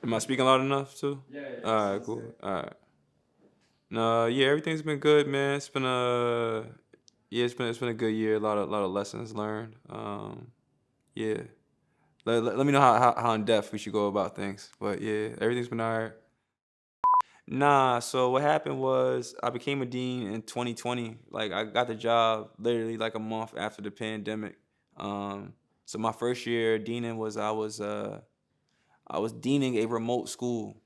Am I speaking loud enough too? Yeah, yeah, All right, sounds cool. good. All right. No, yeah, everything's been good, man. Yeah, it's been a good year. A lot of lessons learned. Yeah. Let me know how in depth we should go about things. But yeah, everything's been all right. Nah, so what happened was I became a dean in 2020. Like I got the job literally like a month after the pandemic. Um, so my first year deaning was I was deaning a remote school,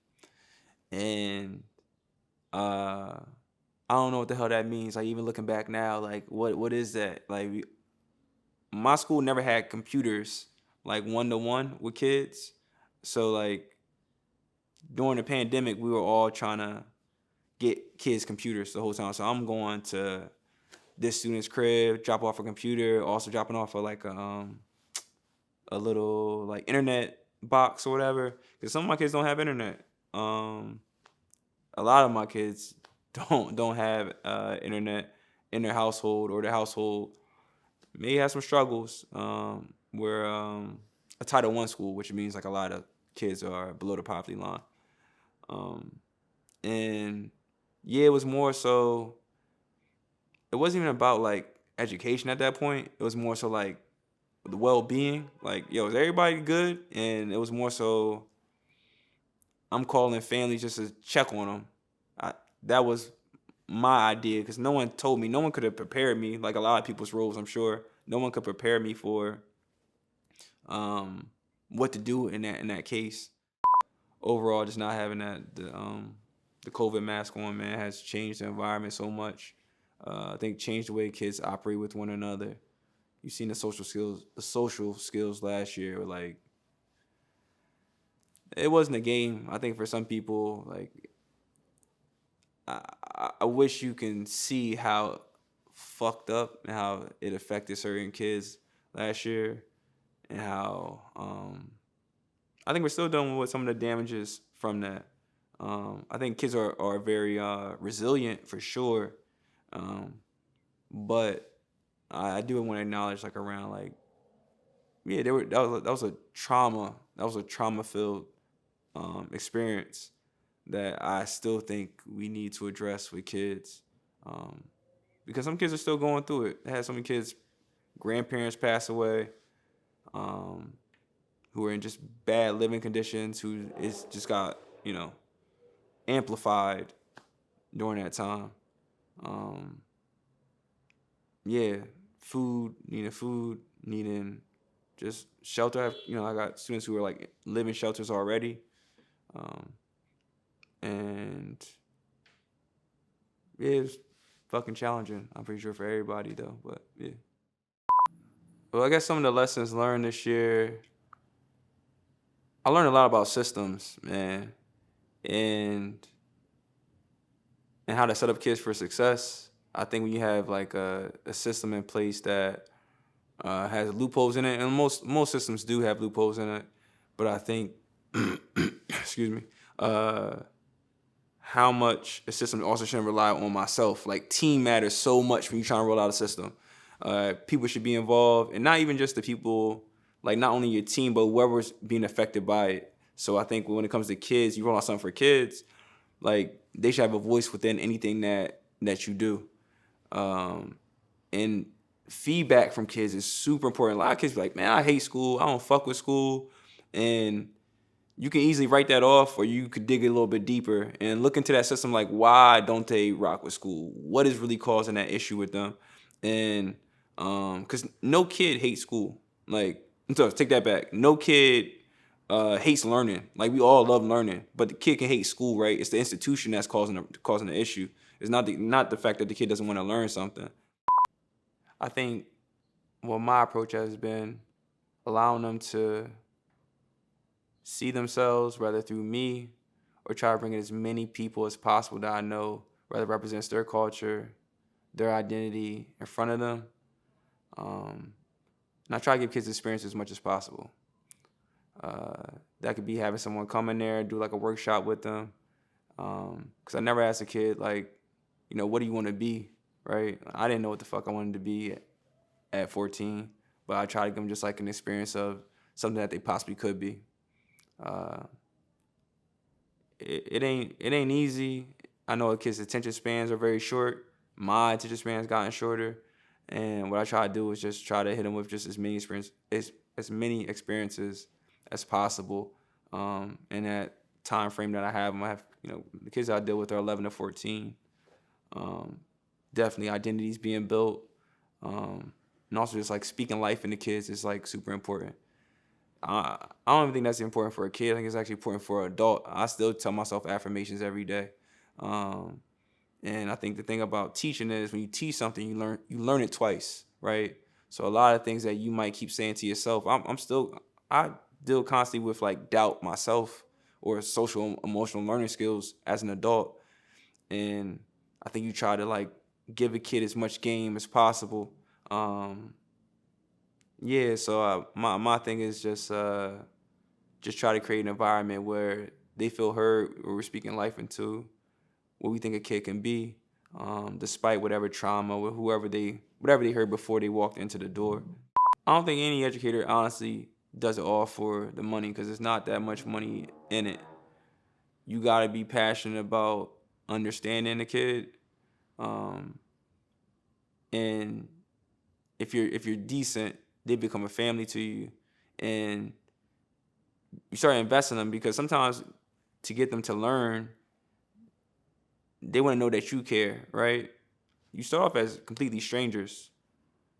and uh I don't know what the hell that means. Like even looking back now, like what is that? Like my school never had computers like one to one with kids. So like during the pandemic, we were all trying to get kids computers the whole time. So I'm going to this student's crib, drop off a computer, also dropping off a little like internet box or whatever. Because some of my kids don't have internet. Um, a lot of my kids don't have internet in their household, or their household may have some struggles. We're a Title I school, which means like a lot of kids are below the poverty line. Um, and yeah, it was more so. It wasn't even about like education at that point. It was more so like the well being. Like, yo, is everybody good? And it was more so I'm calling families just to check on them. That was my idea because no one told me. No one could have prepared me. Like a lot of people's roles, I'm sure. No one could prepare me for um, what to do in that case. Overall, just not having the COVID mask on, man, has changed the environment so much. I think changed the way kids operate with one another. You've seen the social skills last year. Like it wasn't a game. I think for some people, like I wish you can see how fucked up and how it affected certain kids last year, and how I think we're still dealing with some of the damages from that. I think kids are very resilient for sure, um, but I do want to acknowledge like around like yeah, that was a trauma filled experience that I still think we need to address with kids, um, because some kids are still going through it. I had so many kids, grandparents pass away, um, who are in just bad living conditions, who it's just got amplified during that time. Um, yeah, food, needing just shelter. I got students who are like living shelters already, um, and yeah, it's fucking challenging. I'm pretty sure for everybody though, but yeah. Well, I guess some of the lessons learned this year, I learned a lot about systems, man, and and how to set up kids for success. I think when you have like a system in place that has loopholes in it, and most systems do have loopholes in it, but I think, excuse me, uh, how much a system also shouldn't rely on myself. Like team matters so much when you're trying to roll out a system. People should be involved, and not even just the people, like not only your team, but whoever's being affected by it. So I think when it comes to kids, you roll out something for kids, like they should have a voice within anything that you do. Um, and feedback from kids is super important. A lot of kids be like, man, I hate school. I don't fuck with school. And you can easily write that off, or you could dig a little bit deeper and look into that system. Like, why don't they rock with school? What is really causing that issue with them? And because no kid hates school. Like, so take that back. No kid hates learning. Like, we all love learning, but the kid can hate school, right? It's the institution that's causing the issue. It's not the fact that the kid doesn't want to learn something. I think what my approach has been allowing them to see themselves, whether through me or try to bring in as many people as possible that I know, whether it represents their culture, their identity in front of them. Um, and I try to give kids experience as much as possible. Uh, that could be having someone come in there, do like a workshop with them. Because I never asked a kid, like, what do you want to be, right? I didn't know what the fuck I wanted to be at 14, but I tried to give them just like an experience of something that they possibly could be. Uh, it ain't easy. I know kids' attention spans are very short. My attention span's gotten shorter, and what I try to do is just try to hit them with just as many experiences as possible. In that time frame that I have, the kids I deal with are 11 to 14. Um, Definitely identities being built, and also just like speaking life into kids is like super important. I don't even think that's important for a kid. I think it's actually important for an adult. I still tell myself affirmations every day. Um, and I think the thing about teaching is when you teach something, you learn it twice, right? So a lot of things that you might keep saying to yourself, I deal constantly with like doubt myself or social emotional learning skills as an adult. And I think you try to like give a kid as much game as possible. Um, yeah, so my thing is just try to create an environment where they feel heard, where we're speaking life into what we think a kid can be, despite whatever trauma or whatever they heard before they walked into the door. I don't think any educator honestly does it all for the money because there's not that much money in it. You gotta be passionate about understanding the kid, um, and if you're decent, they become a family to you, and you start investing in them because sometimes to get them to learn, they want to know that you care, right? You start off as completely strangers.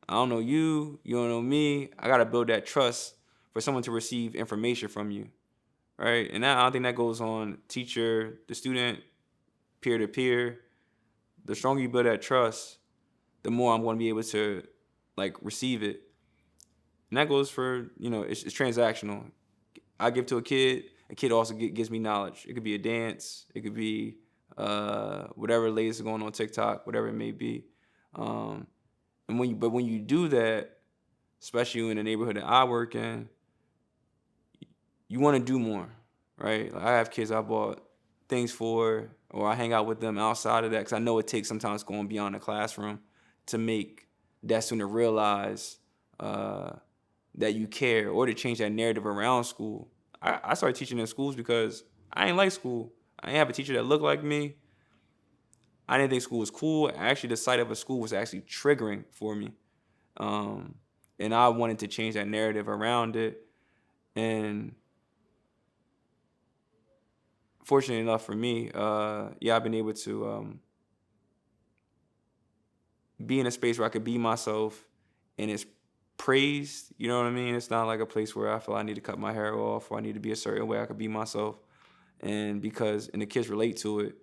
I don't know you, you don't know me. I gotta build that trust for someone to receive information from you, right? And I don't think that goes on teacher, the student, peer to peer. The stronger you build that trust, the more I'm going to be able to like receive it. And that goes for it's transactional. I give to a kid also gives me knowledge. It could be a dance, it could be whatever latest is going on TikTok, whatever it may be. Um, and when you do that, especially in the neighborhood that I work in, you want to do more, right? Like I have kids I bought things for, or I hang out with them outside of that because I know it takes sometimes going beyond the classroom to make that student realize uh, that you care or to change that narrative around school. I started teaching in schools because I ain't like school. I ain't have a teacher that looked like me. I didn't think school was cool. Actually, the sight of a school was actually triggering for me. Um, and I wanted to change that narrative around it. And fortunately enough for me, yeah, I've been able to be in a space where I could be myself and it's praised. You know what I mean? It's not like a place where I feel I need to cut my hair off or I need to be a certain way. I could be myself. And the kids relate to it.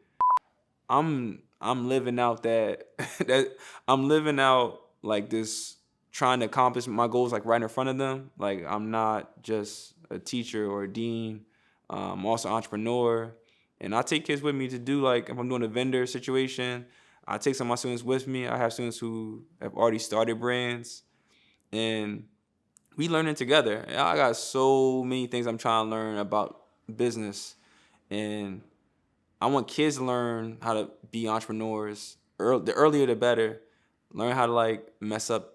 I'm living out that that I'm living out like this trying to accomplish my goals like right in front of them. Like I'm not just a teacher or a dean. I'm also an entrepreneur. And I take kids with me to do like if I'm doing a vendor situation, I take some of my students with me. I have students who have already started brands and we learning together. And I got so many things I'm trying to learn about business and I want kids to learn how to be entrepreneurs. The earlier the better. Learn how to like mess up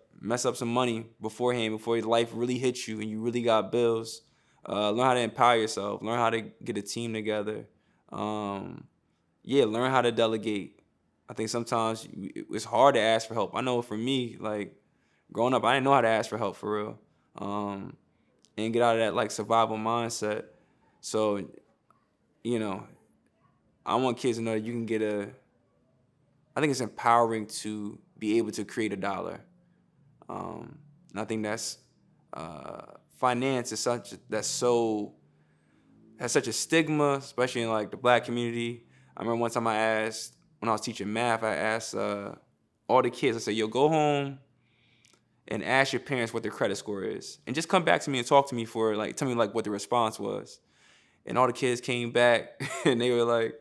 some money beforehand before life really hits you and you really got bills. Learn how to empower yourself. Learn how to get a team together. Um, yeah, learn how to delegate. I think sometimes it's hard to ask for help. I know for me, like growing up, I didn't know how to ask for help for real, and get out of that like survival mindset. So you know, I want kids to know that you can get a. I think it's empowering to be able to create a dollar. And I think that's finance is such that's so has such a stigma, especially in like the black community. I remember one time I asked when I was teaching math, I asked all the kids. I said, "Yo, go home and ask your parents what their credit score is, and just come back to me and talk to me for like tell me like what the response was." And all the kids came back and they were like,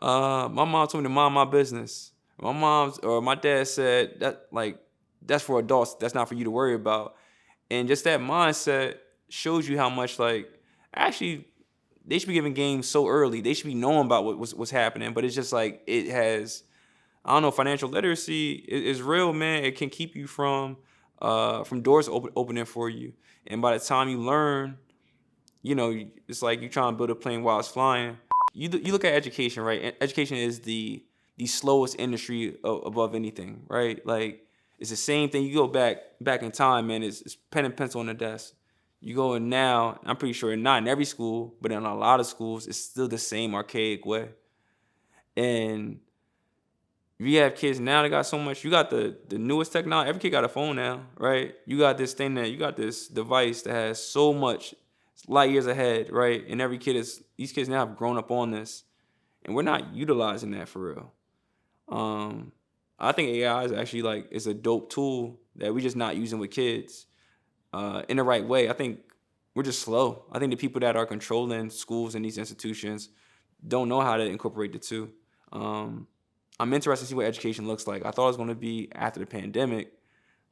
my mom told me to mind my business. My dad said that like that's for adults. That's not for you to worry about. And just that mindset shows you how much like actually they should be giving games so early. They should be knowing about what's happening. But it's just like it has. I don't know. Financial literacy is real, man. It can keep you from doors opening for you. And by the time you learn, it's like you're trying to build a plane while it's flying. you look at education, right? Education is the slowest industry above anything, right? Like it's the same thing. You go back in time, man. It's pen and pencil on the desk. You go in now. I'm pretty sure not in every school, but in a lot of schools, it's still the same archaic way. And you have kids now that got so much. You got the newest technology. Every kid got a phone now, right? You got this device that has so much light years ahead, right? And these kids now have grown up on this, and we're not utilizing that for real. I think AI is actually like it's a dope tool that we're just not using with kids in the right way. I think we're just slow. I think the people that are controlling schools and these institutions don't know how to incorporate the two. I'm interested to see what education looks like. I thought it was going to be after the pandemic,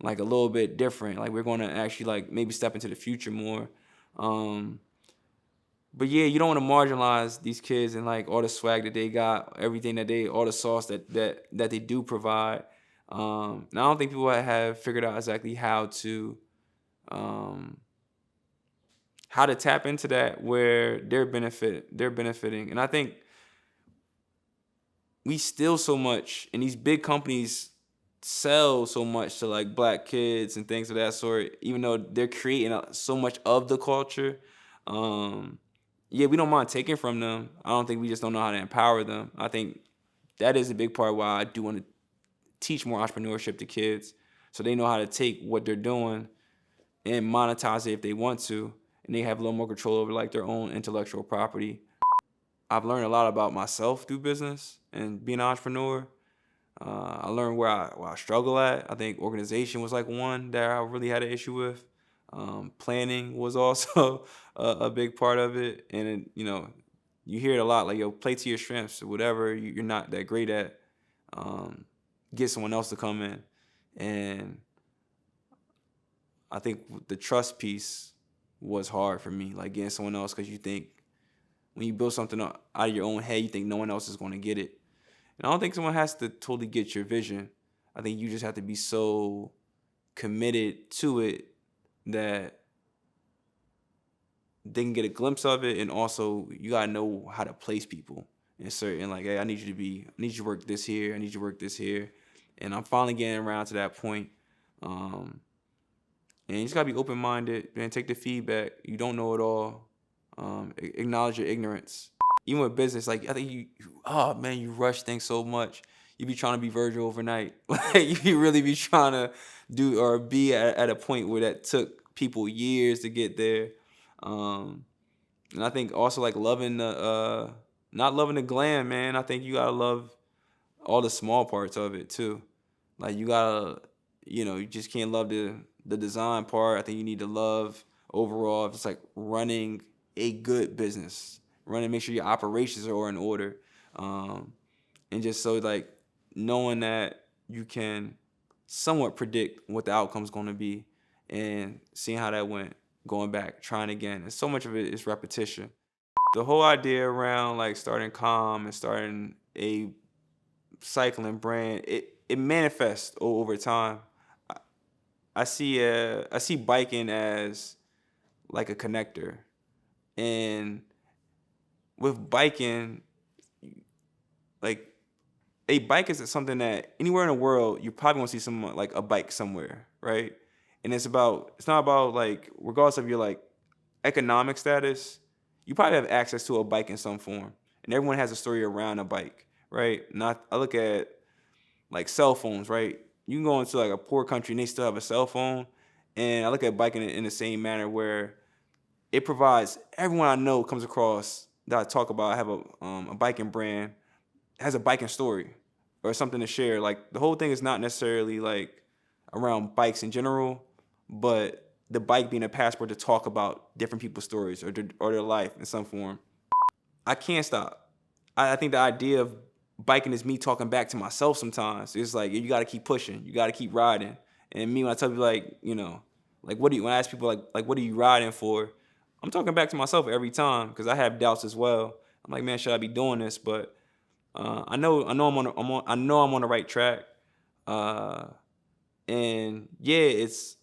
like a little bit different. Like we're going to actually like maybe step into the future more. But yeah, you don't want to marginalize these kids and like all the swag that they got, everything all the sauce that they do provide. And I don't think people have figured out exactly um, how to tap into that where they're benefiting. And I think we steal so much, and these big companies sell so much to like black kids and things of that sort, even though they're creating so much of the culture. Yeah, we don't mind taking from them. I don't think we just don't know how to empower them. I think that is a big part why I do want to teach more entrepreneurship to kids so they know how to take what they're doing and monetize it if they want to, and they have a little more control over like their own intellectual property. I've learned a lot about myself through business and being an entrepreneur. I learned where I struggle at. I think organization was like one that I really had an issue with. Planning was also a big part of it. And, you hear it a lot, like, yo, play to your strengths. Whatever you're not that great at, get someone else to come in. And I think the trust piece was hard for me, like getting someone else, because you think when you build something out of your own head, you think no one else is going to get it. And I don't think someone has to totally get your vision. I think you just have to be so committed to it that they can get a glimpse of it, and also you gotta know how to place people in certain, like, hey, I need you to work this here, I need you to work this here. And I'm finally getting around to that point. And you just gotta be open-minded, man. Take the feedback. You don't know it all. Acknowledge your ignorance. Even with business, like I think you rush things so much. You be trying to be Virgil overnight. Like you really be trying to do or be at a point where that took people years to get there. And I think also like loving not loving the glam, man. I think you gotta love all the small parts of it too. Like you gotta, you just can't love the design part. I think you need to love overall just like running a good business. Make sure your operations are in order. And just so like knowing that you can somewhat predict what the outcome's gonna be and seeing how that went, going back, trying again. And so much of it is repetition. The whole idea around like starting Calm and starting a cycling brand, it manifests over time. I see biking as like a connector. And with biking, like a bike is something that anywhere in the world you probably want to see someone like a bike somewhere, right? And it's not about like regardless of your like economic status, you probably have access to a bike in some form, and everyone has a story around a bike, right? I look at like cell phones, right? You can go into like a poor country and they still have a cell phone, and I look at biking in the same manner where it provides everyone I know comes across that I talk about. I have a biking brand has a biking story or something to share. Like the whole thing is not necessarily like around bikes in general, but the bike being a passport to talk about different people's stories or their life in some form. I can't stop. I think the idea of biking is me talking back to myself sometimes. It's like you got to keep pushing, you got to keep riding. And me when I tell people like like when I ask people like what are you riding for, I'm talking back to myself every time because I have doubts as well. I'm like, man, should I be doing this? But I know I'm on the right track. And yeah, it's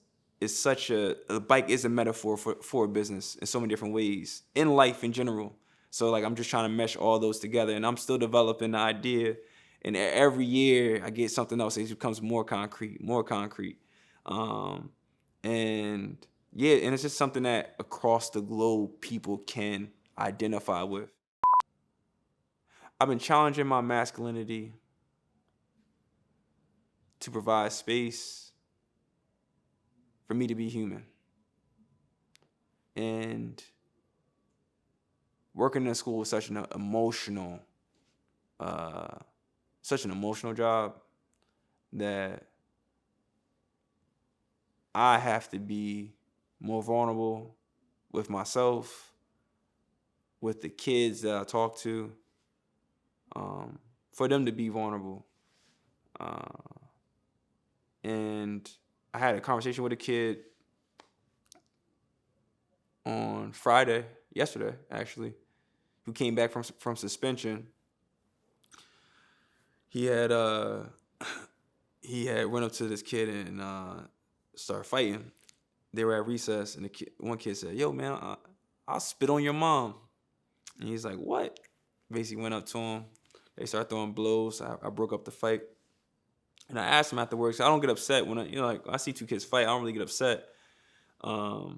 such a bike is a metaphor for a business in so many different ways in life in general. So like I'm just trying to mesh all those together, and I'm still developing the idea. And every year I get something else. It becomes more concrete, more concrete. Um, and yeah, and it's just something that across the globe people can identify with. I've been challenging my masculinity to provide space for me to be human. And working in school is uh, such an emotional job that I have to be more vulnerable with myself, with the kids that I talk to, for them to be vulnerable. Uh, and I had a conversation with a kid on Friday, yesterday actually, who came back from suspension. He had he had went up to this kid and started fighting. They were at recess, and one kid said, "Yo, man, I'll spit on your mom." And he's like, "What?" Basically went up to him. They started throwing blows. I broke up the fight. And I asked him afterwards. I don't get upset when like I see two kids fight. I don't really get upset. Or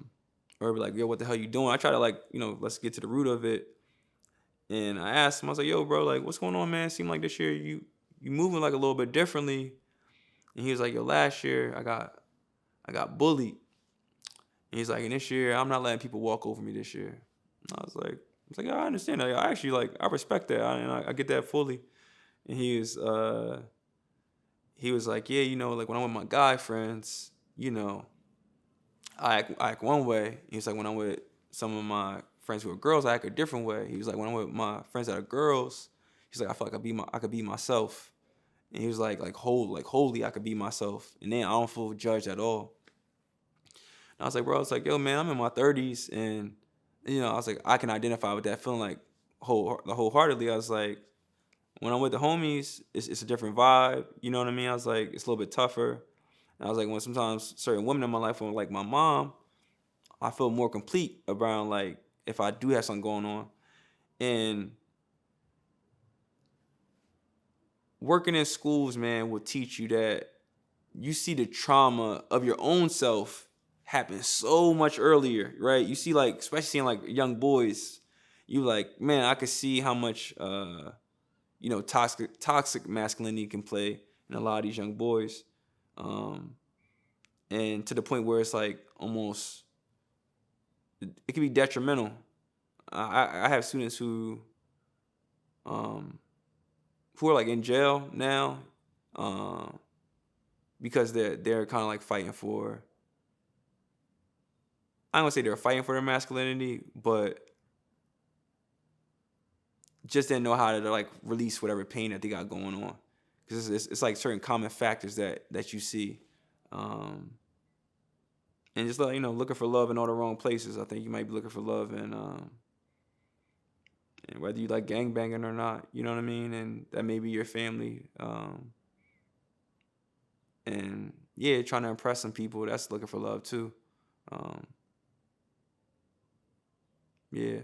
be like, "Yo, what the hell you doing?" I try to like, let's get to the root of it. And I asked him, I was like, "Yo, bro, like, what's going on, man? Seem like this year you moving like a little bit differently." And he was like, "Yo, last year I got bullied." And he's like, "And this year I'm not letting people walk over me this year." And yeah, I understand that. I actually I respect that. I get that fully. And he was like, "Yeah, like when I'm with my guy friends, I act one way." He was like, "When I'm with some of my friends who are girls, I act a different way." He was like, "When I'm with my friends that are girls, he's like, I feel like I could be myself." And he was like wholly I could be myself. And then I don't feel judged at all. And I was like, bro, it's like, yo, man, I'm in my 30s, and I was like, I can identify with that feeling like wholeheartedly. I was like, when I'm with the homies, it's a different vibe. You know what I mean? I was like, it's a little bit tougher. And I was like, when sometimes certain women in my life, like my mom, I feel more complete around like if I do have something going on. And working in schools, man, will teach you that you see the trauma of your own self happen so much earlier, right? You see, like, especially seeing like young boys, you like, man, I could see how much toxic masculinity can play in a lot of these young boys. And to the point where it's like almost it can be detrimental. I have students um who are like in jail now, because they're kind of like fighting for. I don't want to say they're fighting for their masculinity, but just didn't know how to like release whatever pain that they got going on, because it's like certain common factors that you see, and just like looking for love in all the wrong places. I think you might be looking for love and whether you like gangbanging or not, you know what I mean, and that may be your family, and yeah, trying to impress some people, that's looking for love too. Yeah.